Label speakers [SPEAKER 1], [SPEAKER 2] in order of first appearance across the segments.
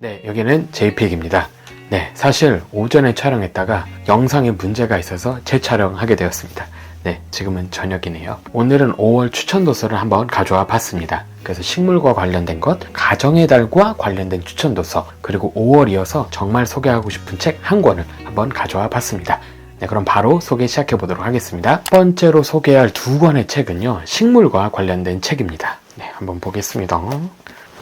[SPEAKER 1] 네, 여기는 JPEG입니다. 네, 사실 오전에 촬영했다가 영상에 문제가 있어서 재촬영하게 되었습니다. 네, 지금은 저녁이네요. 오늘은 5월 추천 도서를 한번 가져와 봤습니다. 그래서 식물과 관련된 것, 가정의 달과 관련된 추천 도서, 그리고 5월이어서 정말 소개하고 싶은 책 한 권을 한번 가져와 봤습니다. 네, 그럼 바로 소개 시작해 보도록 하겠습니다. 첫 번째로 소개할 두 권의 책은요, 식물과 관련된 책입니다. 네, 한번 보겠습니다.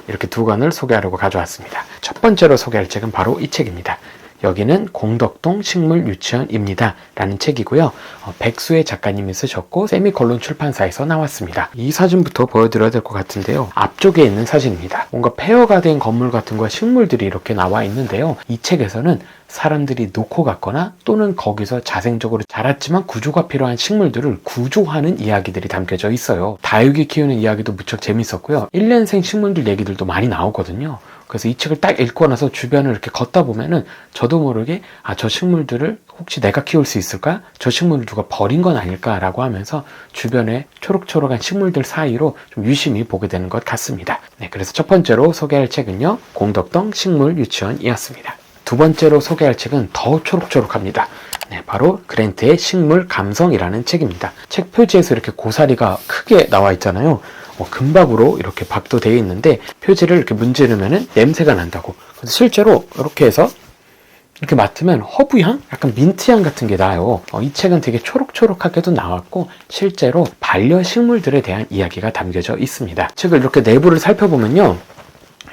[SPEAKER 1] 이렇게 두 권을 소개하려고 가져왔습니다. 첫 번째로 소개할 책은 바로 이 책입니다. 여기는 공덕동 식물유치원입니다 라는 책이고요. 백수의 작가님이 쓰셨고 세미콜론 출판사에서 나왔습니다. 이 사진부터 보여드려야 될 것 같은데요. 앞쪽에 있는 사진입니다. 뭔가 폐허가 된 건물 같은 거 식물들이 이렇게 나와 있는데요. 이 책에서는 사람들이 놓고 갔거나 또는 거기서 자생적으로 자랐지만 구조가 필요한 식물들을 구조하는 이야기들이 담겨져 있어요. 다육이 키우는 이야기도 무척 재밌었고요. 1년생 식물들 얘기들도 많이 나오거든요. 그래서 이 책을 딱 읽고 나서 주변을 이렇게 걷다 보면은 저도 모르게 저 식물들을 혹시 내가 키울 수 있을까? 저 식물을 누가 버린 건 아닐까라고 하면서 주변에 초록초록한 식물들 사이로 좀 유심히 보게 되는 것 같습니다. 네, 그래서 첫 번째로 소개할 책은요, 공덕동 식물유치원이었습니다. 두 번째로 소개할 책은 더 초록초록합니다. 네, 바로 그랜트의 식물 감성이라는 책입니다. 책 표지에서 이렇게 고사리가 크게 나와 있잖아요. 금박으로 이렇게 박도되어 있는데 표지를 이렇게 문지르면 냄새가 난다고. 그래서 실제로 이렇게 해서 이렇게 맡으면 허브향? 약간 민트향 같은 게 나요. 이 책은 되게 초록초록하게도 나왔고 실제로 반려식물들에 대한 이야기가 담겨져 있습니다. 책을 이렇게 내부를 살펴보면요,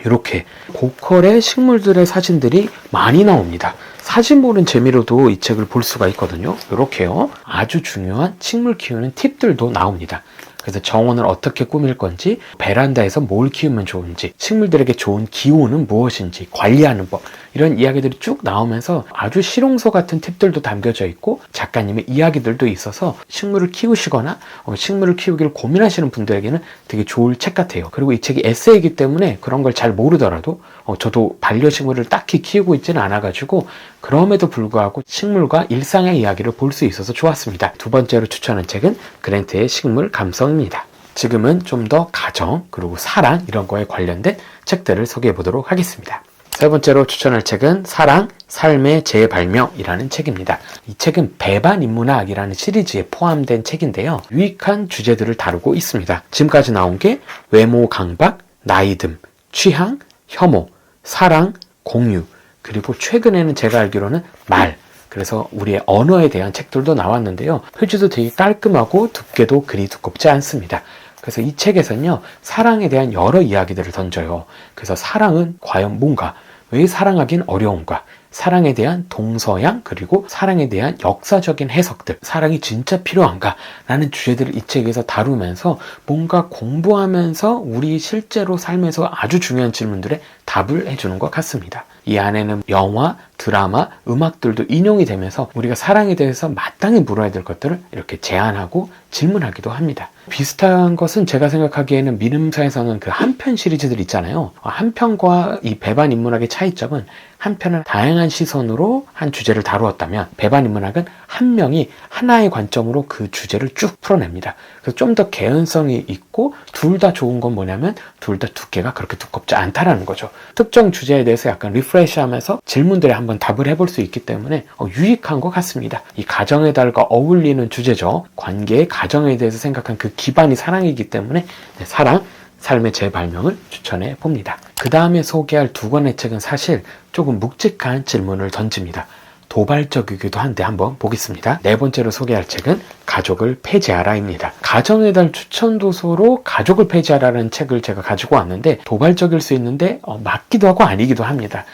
[SPEAKER 1] 이렇게 고퀄의 식물들의 사진들이 많이 나옵니다. 사진 보는 재미로도 이 책을 볼 수가 있거든요. 이렇게요. 아주 중요한 식물 키우는 팁들도 나옵니다. 그래서 정원을 어떻게 꾸밀 건지, 베란다에서 뭘 키우면 좋은지, 식물들에게 좋은 기호는 무엇인지, 관리하는 법, 이런 이야기들이 쭉 나오면서 아주 실용서 같은 팁들도 담겨져 있고 작가님의 이야기들도 있어서 식물을 키우시거나 식물을 키우기를 고민하시는 분들에게는 되게 좋을 책 같아요. 그리고 이 책이 에세이이기 때문에 그런 걸 잘 모르더라도 저도 반려식물을 딱히 키우고 있지는 않아가지고 그럼에도 불구하고 식물과 일상의 이야기를 볼 수 있어서 좋았습니다. 두 번째로 추천한 책은 그랜트의 식물 감성입니다. 지금은 좀 더 가정 그리고 사랑 이런 거에 관련된 책들을 소개해 보도록 하겠습니다. 세 번째로 추천할 책은 사랑, 삶의 재발명이라는 책입니다. 이 책은 배반인문학이라는 시리즈에 포함된 책인데요. 유익한 주제들을 다루고 있습니다. 지금까지 나온 게 외모 강박, 나이듦, 취향, 혐오, 사랑, 공유, 그리고 최근에는 제가 알기로는 말, 그래서 우리의 언어에 대한 책들도 나왔는데요. 표지도 되게 깔끔하고 두께도 그리 두껍지 않습니다. 그래서 이 책에서는요, 사랑에 대한 여러 이야기들을 던져요. 그래서 사랑은 과연 뭔가, 왜 사랑하긴 어려운가, 사랑에 대한 동서양, 그리고 사랑에 대한 역사적인 해석들, 사랑이 진짜 필요한가 라는 주제들을 이 책에서 다루면서 뭔가 공부하면서 우리 실제로 삶에서 아주 중요한 질문들에 답을 해주는 것 같습니다. 이 안에는 영화, 드라마, 음악들도 인용이 되면서 우리가 사랑에 대해서 마땅히 물어야 될 것들을 이렇게 제안하고 질문하기도 합니다. 비슷한 것은 제가 생각하기에는 민음사에서는 그 한편 시리즈들 있잖아요. 한편과 이 배반인문학의 차이점은 한편은 다양한 시선으로 한 주제를 다루었다면 배반인문학은 한 명이 하나의 관점으로 그 주제를 쭉 풀어냅니다. 그래서 좀 더 개연성이 있고 둘 다 좋은 건 뭐냐면 둘 다 두께가 그렇게 두껍지 않다라는 거죠. 특정 주제에 대해서 약간 리프레시하면서 질문들에 한번 답을 해볼 수 있기 때문에 유익한 것 같습니다. 이 가정의 달과 어울리는 주제죠. 관계의 가정에 대해서 생각한 그 기반이 사랑이기 때문에 사랑, 삶의 재발명을 추천해 봅니다. 그 다음에 소개할 두 권의 책은 사실 조금 묵직한 질문을 던집니다. 도발적이기도 한데 한번 보겠습니다. 네 번째로 소개할 책은 가족을 폐지하라입니다. 가정의 달 추천 도서로 가족을 폐지하라는 책을 제가 가지고 왔는데 도발적일 수 있는데 맞기도 하고 아니기도 합니다.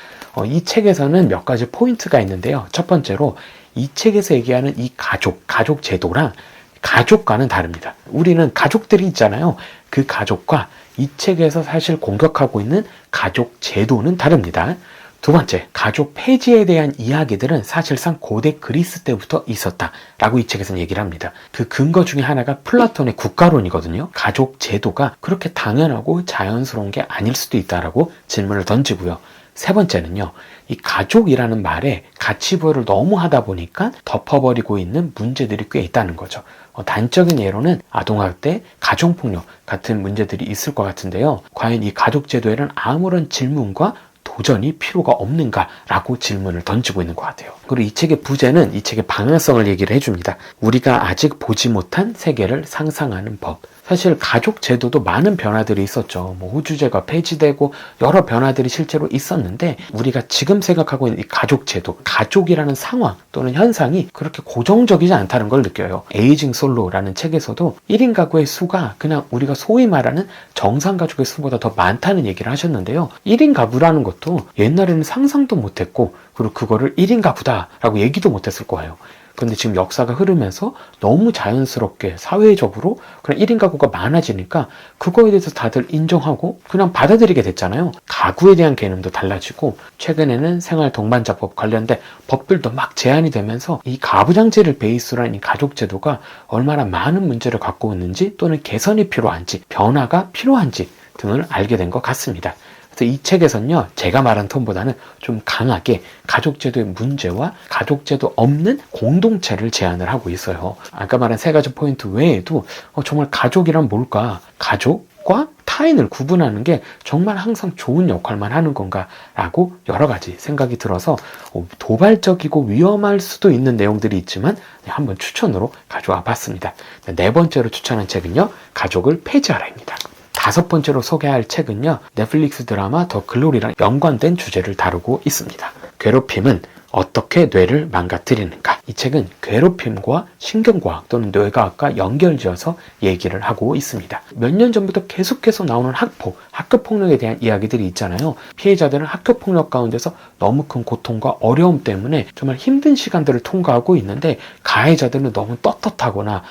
[SPEAKER 1] 이 책에서는 몇 가지 포인트가 있는데요. 첫 번째로 이 책에서 얘기하는 이 가족 제도랑 가족과는 다릅니다. 우리는 가족들이 있잖아요. 그 가족과 이 책에서 사실 공격하고 있는 가족 제도는 다릅니다. 두 번째, 가족 폐지에 대한 이야기들은 사실상 고대 그리스 때부터 있었다라고 이 책에서는 얘기를 합니다. 그 근거 중에 하나가 플라톤의 국가론이거든요. 가족 제도가 그렇게 당연하고 자연스러운 게 아닐 수도 있다라고 질문을 던지고요. 세 번째는요, 이 가족이라는 말에 가치 부여를 너무 하다 보니까 덮어버리고 있는 문제들이 꽤 있다는 거죠. 단적인 예로는 아동학대, 가정폭력 같은 문제들이 있을 것 같은데요. 과연 이 가족제도에는 아무런 질문과 도전이 필요가 없는가라고 질문을 던지고 있는 것 같아요. 그리고 이 책의 부제는 이 책의 방향성을 얘기를 해줍니다. 우리가 아직 보지 못한 세계를 상상하는 법. 사실 가족 제도도 많은 변화들이 있었죠. 뭐 호주제가 폐지되고 여러 변화들이 실제로 있었는데 우리가 지금 생각하고 있는 이 가족 제도, 가족이라는 상황 또는 현상이 그렇게 고정적이지 않다는 걸 느껴요. 에이징 솔로라는 책에서도 1인 가구의 수가 그냥 우리가 소위 말하는 정상 가족의 수보다 더 많다는 얘기를 하셨는데요. 1인 가구라는 것도 옛날에는 상상도 못했고 그리고 그거를 1인 가구다라고 얘기도 못했을 거예요. 근데 지금 역사가 흐르면서 너무 자연스럽게 사회적으로 그냥 1인 가구가 많아지니까 그거에 대해서 다들 인정하고 그냥 받아들이게 됐잖아요. 가구에 대한 개념도 달라지고 최근에는 생활 동반자법 관련된 법들도 막 제한이 되면서 이 가부장제를 베이스로 한 이 가족제도가 얼마나 많은 문제를 갖고 있는지 또는 개선이 필요한지 변화가 필요한지 등을 알게 된 것 같습니다. 그래서 이 책에서는요, 제가 말한 톤보다는 좀 강하게 가족제도의 문제와 가족제도 없는 공동체를 제안을 하고 있어요. 아까 말한 세 가지 포인트 외에도 정말 가족이란 뭘까? 가족과 타인을 구분하는 게 정말 항상 좋은 역할만 하는 건가? 라고 여러 가지 생각이 들어서 도발적이고 위험할 수도 있는 내용들이 있지만 한번 추천으로 가져와 봤습니다. 네 번째로 추천한 책은요, 가족을 폐지하라입니다. 다섯 번째로 소개할 책은요, 넷플릭스 드라마 더 글로리랑 연관된 주제를 다루고 있습니다. 괴롭힘은 어떻게 뇌를 망가뜨리는가? 이 책은 괴롭힘과 신경과학 또는 뇌과학과 연결지어서 얘기를 하고 있습니다. 몇 년 전부터 계속해서 나오는 학교폭력에 대한 이야기들이 있잖아요. 피해자들은 학교폭력 가운데서 너무 큰 고통과 어려움 때문에 정말 힘든 시간들을 통과하고 있는데 가해자들은 너무 떳떳하거나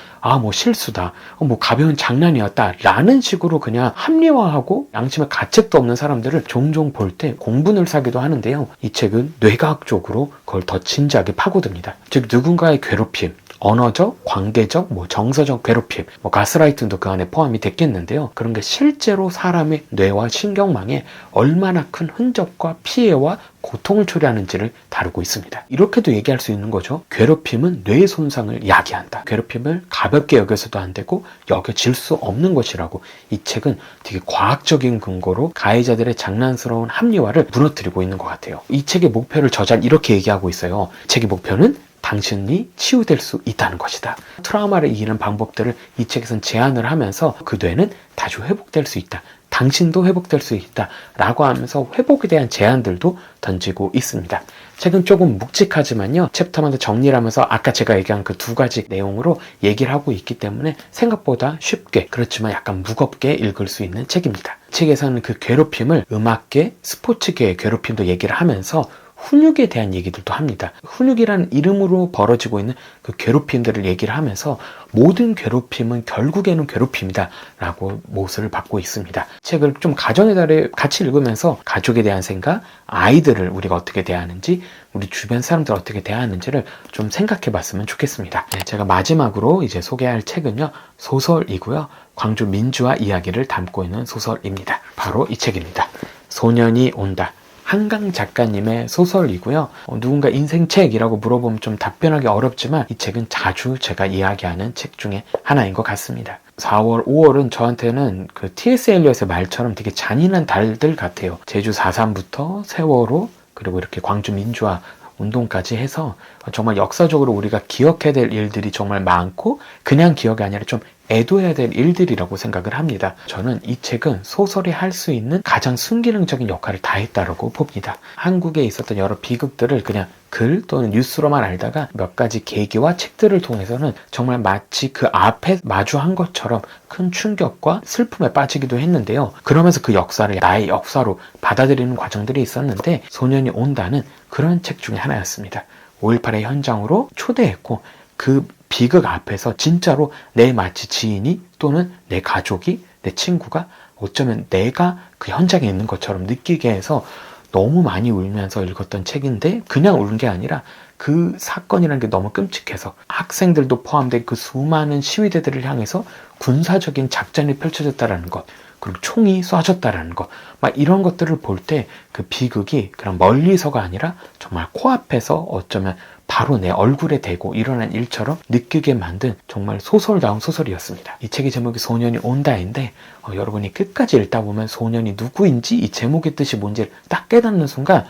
[SPEAKER 1] 뭐 실수다, 뭐 가벼운 장난이었다 라는 식으로 그냥 합리화하고 양심의 가책도 없는 사람들을 종종 볼 때 공분을 사기도 하는데요. 이 책은 뇌과학적으로 그걸 더 진지하게 파고듭니다. 즉 누군가의 괴롭힘, 언어적, 관계적, 정서적 괴롭힘, 가스라이팅도 그 안에 포함이 됐겠는데요. 그런 게 실제로 사람의 뇌와 신경망에 얼마나 큰 흔적과 피해와 고통을 초래하는지를 다루고 있습니다. 이렇게도 얘기할 수 있는 거죠. 괴롭힘은 뇌 손상을 야기한다. 괴롭힘을 가볍게 여겨서도 안 되고 여겨질 수 없는 것이라고 이 책은 되게 과학적인 근거로 가해자들의 장난스러운 합리화를 무너뜨리고 있는 것 같아요. 이 책의 목표를 저자는 이렇게 얘기하고 있어요. 책의 목표는 당신이 치유될 수 있다는 것이다. 트라우마를 이기는 방법들을 이 책에서는 제안을 하면서 그 뇌는 다시 회복될 수 있다. 당신도 회복될 수 있다. 라고 하면서 회복에 대한 제안들도 던지고 있습니다. 책은 조금 묵직하지만요. 챕터마다 정리를 하면서 아까 제가 얘기한 그 두 가지 내용으로 얘기를 하고 있기 때문에 생각보다 쉽게 그렇지만 약간 무겁게 읽을 수 있는 책입니다. 책에서는 그 괴롭힘을 음악계, 스포츠계의 괴롭힘도 얘기를 하면서 훈육에 대한 얘기들도 합니다. 훈육이라는 이름으로 벌어지고 있는 그 괴롭힘들을 얘기를 하면서 모든 괴롭힘은 결국에는 괴롭힘이다 라고 못을 받고 있습니다. 책을 좀 가정의 달에 같이 읽으면서 가족에 대한 생각, 아이들을 우리가 어떻게 대하는지, 우리 주변 사람들 어떻게 대하는지를 좀 생각해 봤으면 좋겠습니다. 제가 마지막으로 이제 소개할 책은요, 소설이고요. 광주 민주화 이야기를 담고 있는 소설입니다. 바로 이 책입니다. 소년이 온다. 한강 작가님의 소설이고요. 누군가 인생책이라고 물어보면 좀 답변하기 어렵지만 이 책은 자주 제가 이야기하는 책 중에 하나인 것 같습니다. 4월, 5월은 저한테는 그 T.S. 엘리엇의 말처럼 되게 잔인한 달들 같아요. 제주 4.3부터 세월호 그리고 이렇게 광주 민주화 운동까지 해서 정말 역사적으로 우리가 기억해야 될 일들이 정말 많고 그냥 기억이 아니라 좀 애도해야 될 일들이라고 생각을 합니다. 저는 이 책은 소설이 할 수 있는 가장 순기능적인 역할을 다했다고 봅니다. 한국에 있었던 여러 비극들을 그냥 글 또는 뉴스로만 알다가 몇 가지 계기와 책들을 통해서는 정말 마치 그 앞에 마주한 것처럼 큰 충격과 슬픔에 빠지기도 했는데요. 그러면서 그 역사를 나의 역사로 받아들이는 과정들이 있었는데 소년이 온다는 그런 책 중에 하나였습니다. 5.18의 현장으로 초대했고 그 비극 앞에서 진짜로 내 마치 지인이 또는 내 가족이 내 친구가 어쩌면 내가 그 현장에 있는 것처럼 느끼게 해서 너무 많이 울면서 읽었던 책인데 그냥 울 게 아니라 그 사건이라는 게 너무 끔찍해서 학생들도 포함된 그 수많은 시위대들을 향해서 군사적인 작전이 펼쳐졌다는 것 그리고 총이 쏴졌다라는 거, 막 이런 것들을 볼 때 그 비극이 그냥 멀리서가 아니라 정말 코앞에서 어쩌면 바로 내 얼굴에 대고 일어난 일처럼 느끼게 만든 정말 소설다운 소설이었습니다. 이 책의 제목이 소년이 온다인데 여러분이 끝까지 읽다 보면 소년이 누구인지 이 제목의 뜻이 뭔지를 딱 깨닫는 순간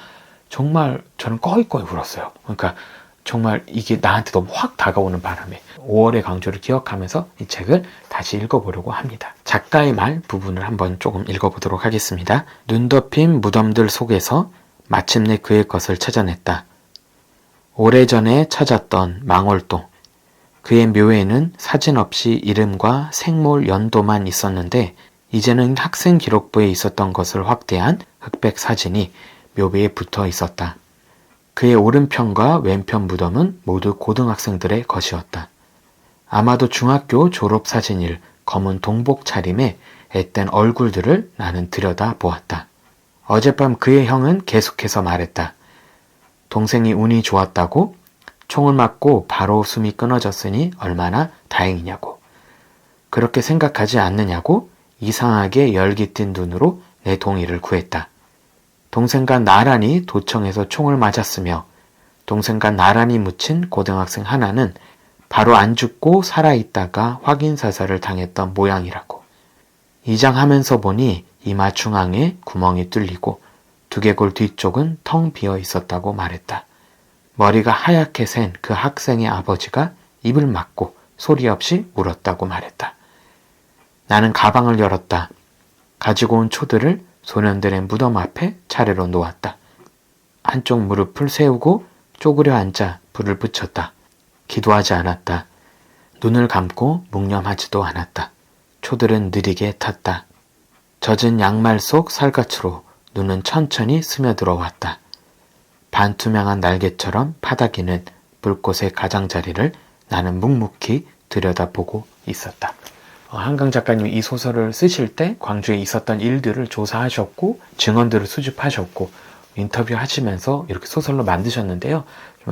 [SPEAKER 1] 정말 저는 꺼이꺼이 울었어요. 그러니까 정말 이게 나한테 너무 확 다가오는 바람에 5월의 강조를 기억하면서 이 책을 다시 읽어보려고 합니다. 작가의 말 부분을 한번 조금 읽어보도록 하겠습니다. 눈 덮인 무덤들 속에서 마침내 그의 것을 찾아냈다. 오래전에 찾았던 망월동. 그의 묘에는 사진 없이 이름과 생몰 연도만 있었는데 이제는 학생 기록부에 있었던 것을 확대한 흑백 사진이 묘비에 붙어 있었다. 그의 오른편과 왼편 무덤은 모두 고등학생들의 것이었다. 아마도 중학교 졸업사진일 검은 동복 차림에 앳된 얼굴들을 나는 들여다보았다. 어젯밤 그의 형은 계속해서 말했다. 동생이 운이 좋았다고? 총을 맞고 바로 숨이 끊어졌으니 얼마나 다행이냐고. 그렇게 생각하지 않느냐고 이상하게 열기띤 눈으로 내 동의를 구했다. 동생과 나란히 도청에서 총을 맞았으며 동생과 나란히 묻힌 고등학생 하나는 바로 안 죽고 살아있다가 확인사살을 당했던 모양이라고. 이장하면서 보니 이마 중앙에 구멍이 뚫리고 두개골 뒤쪽은 텅 비어 있었다고 말했다. 머리가 하얗게 센 그 학생의 아버지가 입을 막고 소리 없이 울었다고 말했다. 나는 가방을 열었다. 가지고 온 초들을 소년들의 무덤 앞에 차례로 놓았다. 한쪽 무릎을 세우고 쪼그려 앉아 불을 붙였다. 기도하지 않았다. 눈을 감고 묵념하지도 않았다. 초들은 느리게 탔다. 젖은 양말 속 살갗으로 눈은 천천히 스며들어 왔다. 반투명한 날개처럼 파닥이는 불꽃의 가장자리를 나는 묵묵히 들여다보고 있었다. 한강 작가님이 이 소설을 쓰실 때 광주에 있었던 일들을 조사하셨고 증언들을 수집하셨고 인터뷰하시면서 이렇게 소설로 만드셨는데요.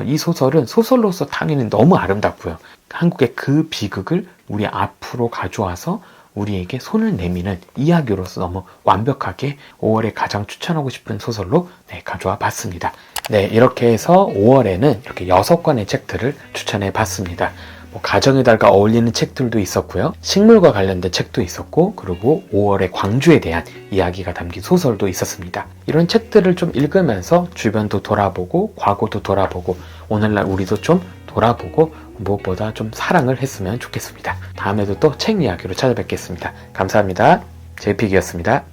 [SPEAKER 1] 이 소설은 소설로서 당연히 너무 아름답고요. 한국의 그 비극을 우리 앞으로 가져와서 우리에게 손을 내미는 이야기로서 너무 완벽하게 5월에 가장 추천하고 싶은 소설로 가져와 봤습니다. 네, 이렇게 해서 5월에는 이렇게 6권의 책들을 추천해 봤습니다. 가정의 달과 어울리는 책들도 있었고요. 식물과 관련된 책도 있었고, 그리고 5월의 광주에 대한 이야기가 담긴 소설도 있었습니다. 이런 책들을 좀 읽으면서 주변도 돌아보고, 과거도 돌아보고, 오늘날 우리도 좀 돌아보고, 무엇보다 좀 사랑을 했으면 좋겠습니다. 다음에도 또 책 이야기로 찾아뵙겠습니다. 감사합니다. 제이픽이었습니다.